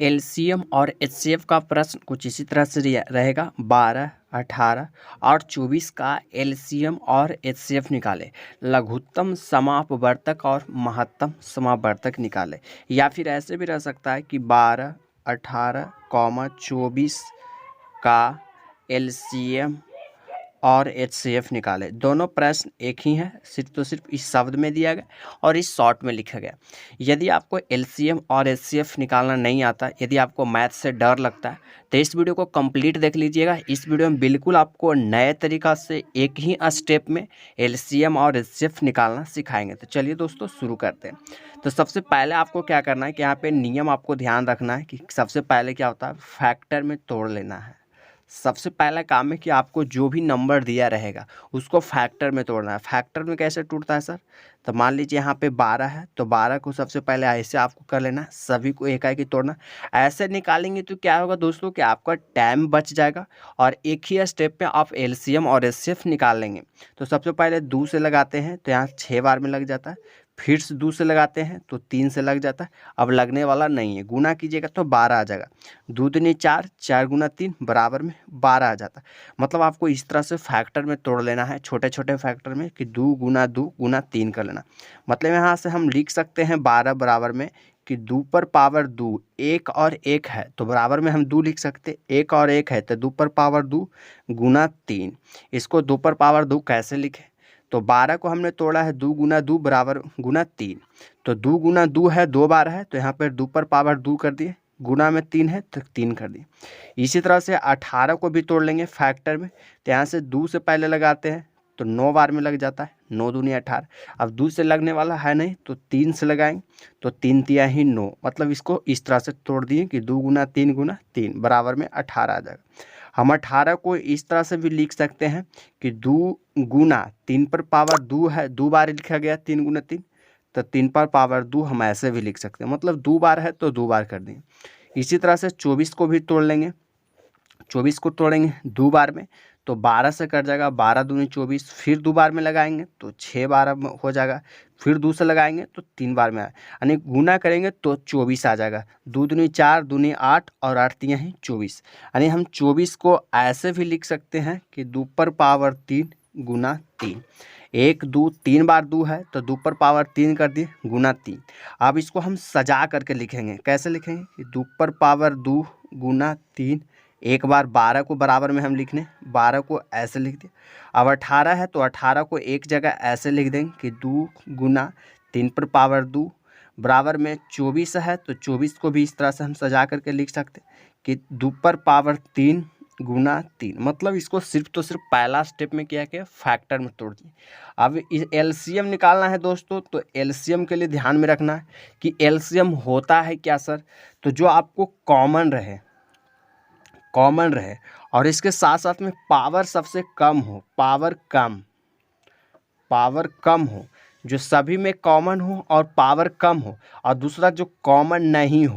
LCM और HCF का प्रश्न कुछ इसी तरह से रहेगा। 12, 18 और 24 का एलसीएम और एचसीएफ निकाले। लघुत्तम समापवर्तक और महत्तम समापवर्तक निकाले। या फिर ऐसे भी रह सकता है कि 12, 18, 24 का एलसीएम और एचसीएफ निकाले। दोनों प्रश्न एक ही है, सिर्फ इस शब्द में दिया गया और इस शॉर्ट में लिखा गया। यदि आपको एलसीएम और एचसीएफ निकालना नहीं आता, यदि आपको मैथ से डर लगता है, तो इस वीडियो को कंप्लीट देख लीजिएगा। इस वीडियो में बिल्कुल आपको नए तरीक़ा से एक ही स्टेप में एलसीएम और एचसीएफ निकालना सिखाएंगे। तो चलिए दोस्तों शुरू करते हैं। तो सबसे पहले आपको क्या करना है कि यहाँ पे नियम आपको ध्यान रखना है कि सबसे पहले क्या होता है, फैक्टर में तोड़ लेना है। सबसे पहला काम है कि आपको जो भी नंबर दिया रहेगा उसको फैक्टर में तोड़ना है। फैक्टर में कैसे टूटता है सर? तो मान लीजिए यहाँ पे 12 है, तो 12 को सबसे पहले ऐसे आपको कर लेना है, सभी को एक ही तोड़ना। ऐसे निकालेंगे तो क्या होगा दोस्तों कि आपका टाइम बच जाएगा और एक ही स्टेप में आप एलसीएम और एचसीएफ निकाल लेंगे। तो सबसे पहले 2 से लगाते हैं तो यहाँ 6 बार में लग जाता है, फिर से 2 से लगाते हैं तो 3 से लग जाता है। अब लगने वाला नहीं है, गुना कीजिएगा तो 12 आ जाएगा। 2 दूनी 4, 4 गुना 3 बराबर में 12 आ जाता है। मतलब आपको इस तरह से फैक्टर में तोड़ लेना है, छोटे छोटे फैक्टर में, कि 2 गुना 2 गुना 3 कर लेना। मतलब यहाँ से हम लिख सकते हैं 12 बराबर में कि 2 पर पावर 2, 1 और 1 है तो बराबर में हम 2 लिख सकते, 1 और 1 है तो 2 पर पावर 2 गुना 3। इसको 2 पर पावर 2 कैसे लिखे? तो 12 को हमने तोड़ा है 2 गुना 2 बराबर गुना 3, तो 2 गुना 2 है 2 बार है, तो यहाँ पर 2 पर पावर 2 कर दिए, गुना में 3 है तो 3 कर दिए। इसी तरह से 18 को भी तोड़ लेंगे फैक्टर में। तो यहाँ से 2 से पहले लगाते हैं तो 9 बार में लग जाता है, 9 दूनी 18। अब 2 से लगने वाला है नहीं तो 3 से लगाएंगे तो 3 तिया ही 9। मतलब इसको इस तरह से तोड़ दिए कि 2 गुना 3 गुना 3 बराबर में 18 आ जाएगा। हम 18 को इस तरह से भी लिख सकते हैं कि 2 गुना 3 पर पावर 2 है, 2 बार लिखा गया 3 गुना 3, तो 3 पर पावर 2 हम ऐसे भी लिख सकते हैं। मतलब 2 बार है तो 2 बार कर दें। इसी तरह से 24 को भी तोड़ लेंगे। 24 को तोड़ेंगे 2 बार में तो 12 से कट जाएगा, 12 दूनी 24, फिर 2 बार में लगाएंगे तो 6 बार हो जाएगा, फिर 2 से लगाएंगे तो 3 बार में, यानी गुना करेंगे तो 24 आ जाएगा। 2 दूनी 4, दूनी 8 और 8 तियां ही 24। यानी हम 24 को ऐसे भी लिख सकते हैं कि 2 पर पावर 3 गुना 3। 1 2 3 बार 2 है तो 2 पर पावर 3 कर दिए गुना 3। अब इसको हम सजा करके लिखेंगे। कैसे लिखेंगे कि 2 पर पावर 2 गुना 3। एक बार 12 को बराबर में हम लिखने, 12 को ऐसे लिख दिए। अब 18 है तो 18 को एक जगह ऐसे लिख देंगे कि 2 गुना 3 पर पावर 2 बराबर में 24 है, तो 24 को भी इस तरह से हम सजा करके लिख सकते कि 2 पर पावर 3 गुना 3। मतलब इसको सिर्फ पहला स्टेप में किया कि फैक्टर में तोड़ दिए। अब एलसीएम निकालना है दोस्तों, तो एलसीएम के लिए ध्यान में रखना है कि एलसीएम होता है क्या सर? तो जो आपको कॉमन रहे और इसके साथ साथ में पावर सबसे कम हो, पावर कम हो, जो सभी में कॉमन हो और पावर कम हो, और दूसरा जो कॉमन नहीं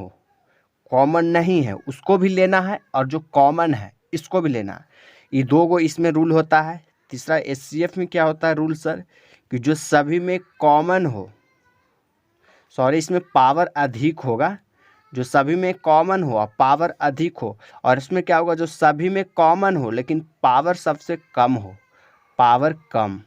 है उसको भी लेना है, और जो कॉमन है इसको भी लेना है। ये 2 गो इसमें रूल होता है। तीसरा एचसीएफ में क्या होता है रूल सर? कि जो सभी में कॉमन हो, इसमें पावर अधिक होगा, जो सभी में कॉमन हो और पावर अधिक हो, और इसमें क्या होगा, जो सभी में कॉमन हो लेकिन पावर सबसे कम हो, पावर कम।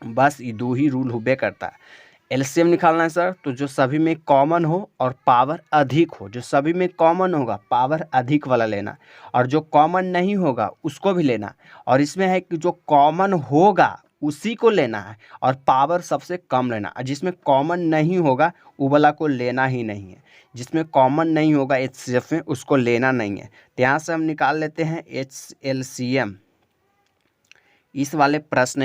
बस ये 2 ही रूल हुबे करता है। एलसीएम निकालना है सर, तो जो सभी में कॉमन हो और पावर अधिक हो, जो सभी में कॉमन होगा पावर अधिक वाला लेना, और जो कॉमन नहीं होगा उसको भी लेना। और इसमें है कि जो कॉमन होगा उसी को लेना है और पावर सबसे कम लेना, और जिसमें कॉमन नहीं होगा वो वाला को लेना ही नहीं है। जिसमें कॉमन नहीं होगा एचसीएफ में उसको लेना नहीं है। तो यहाँ से हम निकाल लेते हैं एलसीएम। इस वाले प्रश्न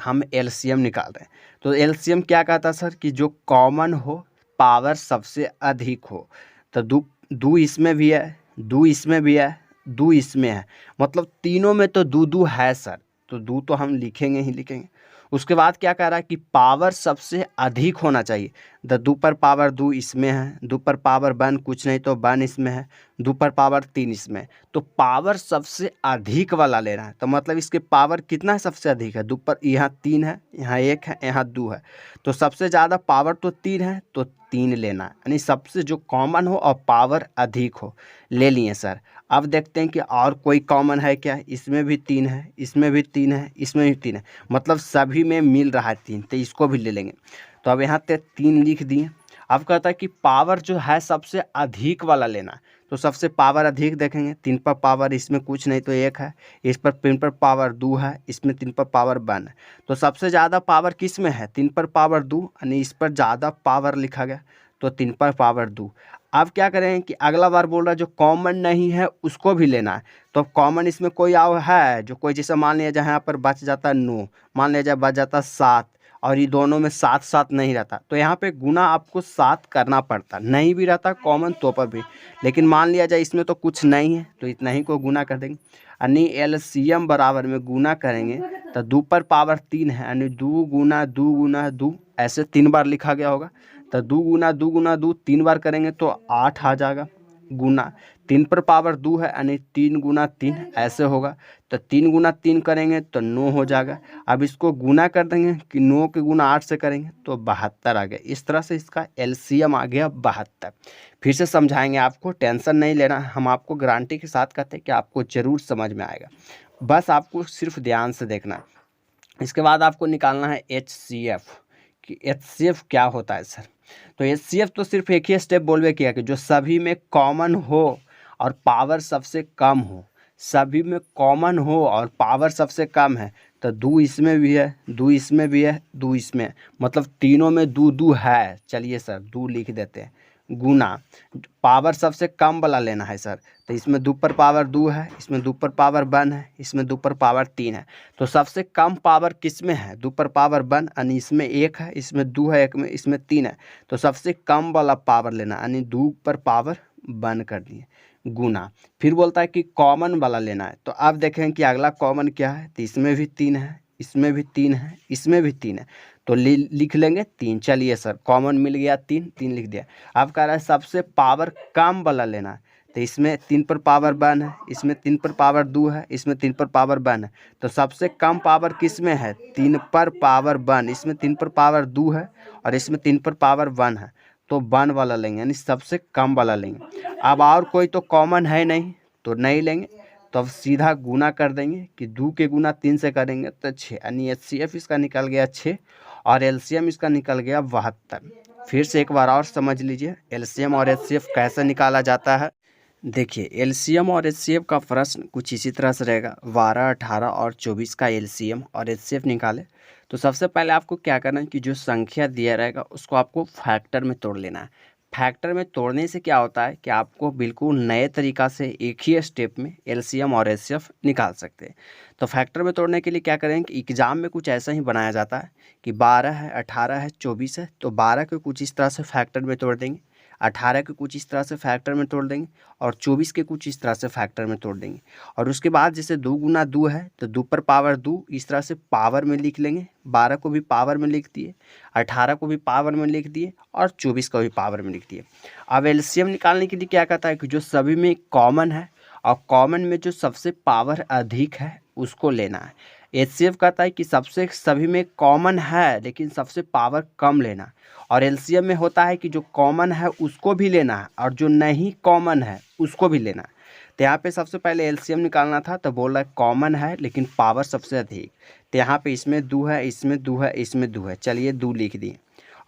हम एलसीएम निकाल रहे हैं। तो एलसीएम क्या कहता है सर? कि जो कॉमन हो, पावर सबसे अधिक हो। तो 2 इसमें भी है, 2 इसमें भी है, 2 इसमें है, मतलब तीनों में तो 2 है सर, तो 2 तो हम लिखेंगे ही लिखेंगे। उसके बाद क्या कह रहा है कि पावर सबसे अधिक होना चाहिए। द 2 पर पावर 2 इसमें है, 2 पर पावर 1 कुछ नहीं तो 1 इसमें है, 2 पर पावर 3 इसमें है। तो पावर सबसे अधिक वाला लेना है, तो मतलब इसके पावर कितना है सबसे अधिक है, 2 पर, यहाँ 3 है, यहाँ 1 है, यहाँ 2 है, तो सबसे ज़्यादा पावर तो 3 है, तो 3 लेना है, यानी सबसे जो कॉमन हो और पावर अधिक हो, ले लिए सर। अब देखते हैं कि और कोई कॉमन है क्या, इसमें भी 3 है, इसमें भी 3 है, इसमें भी 3 है, मतलब सभी में मिल रहा है 3, तो इसको भी ले लेंगे। तो अब यहाँ पे 3 लिख दिए। अब कहता है कि पावर जो है सबसे अधिक वाला लेना है, तो सबसे पावर अधिक देखेंगे, 3 पर पावर इसमें कुछ नहीं तो 1 है, इस पर 3 पर पावर 2 है, इसमें 3 पर पावर 1 है, तो सबसे ज़्यादा पावर किस में है, 3 पर पावर 2, यानी इस पर ज़्यादा पावर लिखा गया, तो 3 पर पावर 2। अब क्या करें कि अगला बार बोल रहा है जो कॉमन नहीं है उसको भी लेना है, तो कॉमन इसमें कोई है जो कोई, जैसे मान लिया जाए यहाँ पर बच जाता 9, मान लिया जाए बच जाता 7, और ये दोनों में 7 7 नहीं रहता, तो यहाँ पे गुना आपको 7 करना पड़ता, नहीं भी रहता कॉमन तो पर भी, लेकिन मान लिया जाए इसमें तो कुछ नहीं है तो इतना ही को गुना कर देंगे, यानी एलसीएम बराबर में गुना करेंगे तो 2 पर पावर 3 है, यानी 2 गुना 2 गुना 2, ऐसे 3 बार लिखा गया होगा, तो 2 गुना 2 गुना 2 3 बार करेंगे तो 8 आ जाएगा, गुना 3 पर पावर 2 है, यानी 3 गुना 3 ऐसे होगा, तो 3 गुना 3 करेंगे तो 9 हो जाएगा। अब इसको गुना कर देंगे कि 9 के गुना 8 से करेंगे तो 72 आ गया। इस तरह से इसका एलसीएम आ गया 72। फिर से समझाएंगे आपको, टेंशन नहीं लेना, हम आपको गारंटी के साथ कहते हैं कि आपको ज़रूर समझ में आएगा, बस आपको सिर्फ ध्यान से देखना है। इसके बाद आपको निकालना है HCF कि HCF क्या होता है सर। तो HCF तो सिर्फ एक ही स्टेप बोलवे किया कि जो सभी में कॉमन हो और पावर सबसे कम हो, सभी में कॉमन हो और पावर सबसे कम है, तो 2 इसमें भी है, 2 इसमें भी है, 2 इसमें है, मतलब तीनों में 2 2 है। चलिए सर 2 लिख देते हैं, गुना पावर सबसे कम वाला लेना है सर, तो इसमें 2 पर पावर 2 है, इसमें 2 पर पावर 1 है, इसमें 2 पर पावर 3 है, तो सबसे कम पावर किस में है, 2 पर पावर 1, यानी इसमें 1 है, इसमें 2 है, एक में इसमें 3 है, तो सबसे कम वाला पावर लेना, यानी 2 पर पावर 1 कर दिए, गुना। फिर बोलता है कि कॉमन वाला लेना है, तो अब देखें कि अगला कॉमन क्या है, तो इसमें भी 3 है, इसमें भी 3 है, इसमें भी 3 है, तो लिख लेंगे 3। चलिए सर कॉमन मिल गया 3, 3 लिख दिया। अब कह रहा है सबसे पावर कम वाला लेना है, तो इसमें 3 पर पावर 1 है, इसमें 3 पर पावर 2 है, इसमें 3 पर पावर 1 है, तो सबसे कम पावर किस में है, 3 पर पावर 1, इसमें 3 पर पावर 2 है और इसमें 3 पर पावर 1 है, तो 1 वाला लेंगे, यानी सबसे कम वाला लेंगे। अब और कोई तो कॉमन है नहीं तो नहीं लेंगे, तो अब सीधा गुना कर देंगे कि 2 के गुना 3 से करेंगे तो 6, यानी HCF इसका निकल गया 6 और एलसीएम इसका निकल गया 72। फिर से एक बार और समझ लीजिए एलसीएम और HCF कैसे निकाला जाता है। देखिए एलसीएम और HCF का प्रश्न कुछ इसी तरह से रहेगा, 12, 18 और 24 का एलसीएम और HCF निकाले। तो सबसे पहले आपको क्या करना है कि जो संख्या दिया रहेगा उसको आपको फैक्टर में तोड़ लेना है। फैक्टर में तोड़ने से क्या होता है कि आपको बिल्कुल नए तरीक़ा से एक ही स्टेप में एलसीएम और HCF निकाल सकते हैं। तो फैक्टर में तोड़ने के लिए क्या करें कि एग्ज़ाम में कुछ ऐसा ही बनाया जाता है कि 12 है, 18 है, 24 है, तो 12 को कुछ इस तरह से फैक्टर में तोड़ देंगे, 18 के कुछ इस तरह से फैक्टर में तोड़ देंगे और 24 के कुछ इस तरह से फैक्टर में तोड़ देंगे। और उसके बाद जैसे 2 गुना 2 है तो 2 पर पावर 2 इस तरह से पावर में लिख लेंगे, 12 को भी पावर में लिख दिए, 18 को भी पावर में लिख दिए और 24 को भी पावर में लिख दिए। अब एलसीएम निकालने के लिए क्या कहता है कि जो सभी में कॉमन है और कॉमन में जो सबसे पावर अधिक है उसको लेना है। HCF कहता है कि सबसे सभी में कॉमन है लेकिन सबसे पावर कम लेना, और एलसीएम में होता है कि जो कॉमन है उसको भी लेना है और जो नहीं कॉमन है उसको भी लेना है। तो यहाँ पे सबसे पहले एलसीएम निकालना था तो बोल रहा है कॉमन है लेकिन पावर सबसे अधिक, तो यहाँ पे इसमें 2 है, इसमें 2 है, इसमें 2 है, चलिए 2 लिख दिए।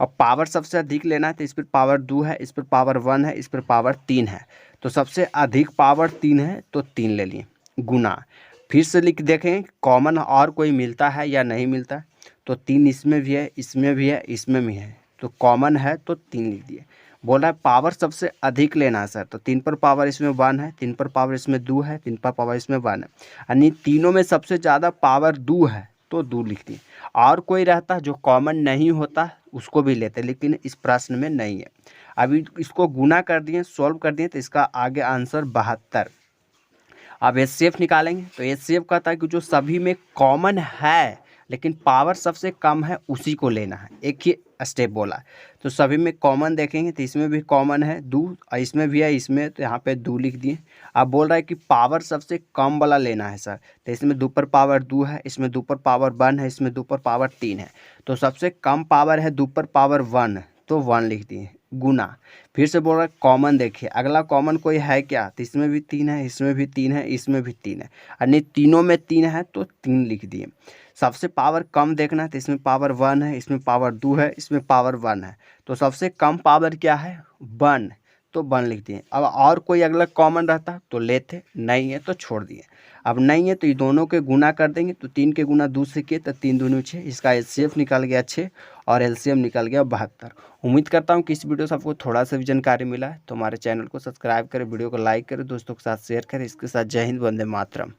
और पावर सबसे अधिक लेना है तो इस पर पावर 2 है, इस पर पावर 1 है, इस पर पावर 3 है, तो सबसे अधिक पावर 3 है तो 3 ले लिए, गुना। फिर से लिख देखें कॉमन और कोई मिलता है या नहीं मिलता है, तो 3 इसमें भी है, इसमें भी है, इसमें भी है, तो कॉमन है तो 3 लिख दिए। बोल रहा है पावर सबसे अधिक लेना है सर, तो 3 पर पावर इसमें 1 है, 3 पर पावर इसमें 2 है, 3 पर पावर इसमें 1 है, यानी तीनों में सबसे ज़्यादा पावर 2 है तो 2 लिख दिए। और कोई रहता जो कॉमन नहीं होता उसको भी लेते, लेकिन इस प्रश्न में नहीं है। अभी इसको गुना कर दिए, सॉल्व कर दिए, तो इसका आगे आंसर 72। अब HCF निकालेंगे तो HCF कहता है कि जो सभी में कॉमन है लेकिन पावर सबसे कम है उसी को लेना है। एक ही स्टेप बोला है। तो सभी में कॉमन देखेंगे तो इसमें भी कॉमन है 2, और इसमें भी है, इसमें तो यहाँ पे 2 लिख दिए। अब बोल रहा है कि पावर सबसे कम वाला लेना है सर, तो इसमें 2 पर पावर 2 है, इसमें 2 पर पावर 1 है, इसमें 2 पर पावर 3 है। तो सबसे कम पावर है 2 पर पावर 1, तो 1 लिख दिए गुना। फिर से बोल रहा है कॉमन देखिए, अगला कॉमन कोई है क्या, तो इसमें भी 3 है, इसमें भी 3 है, इसमें भी 3 है, यानी तीनों में 3 है तो 3 लिख दिए। सबसे पावर कम देखना है तो इसमें पावर 1 है, इसमें पावर 2 है, इसमें पावर 1 है। तो सबसे कम पावर क्या है 1, तो 1 लिख दिए। अब और कोई अगला कॉमन रहता तो लेते, नहीं है तो छोड़ दिए। अब नहीं है तो ये दोनों के गुना कर देंगे, तो 3 के गुना 2 से किए तो 3 दूनी 6, इसका एचसीएफ निकल गया 6 और एलसीएम निकल गया 72। उम्मीद करता हूँ कि इस वीडियो से आपको थोड़ा सा भी जानकारी मिला है। तो हमारे चैनल को सब्सक्राइब करें, वीडियो को लाइक करें, दोस्तों के साथ शेयर करें। इसके साथ जय हिंद, वंदे मातरम।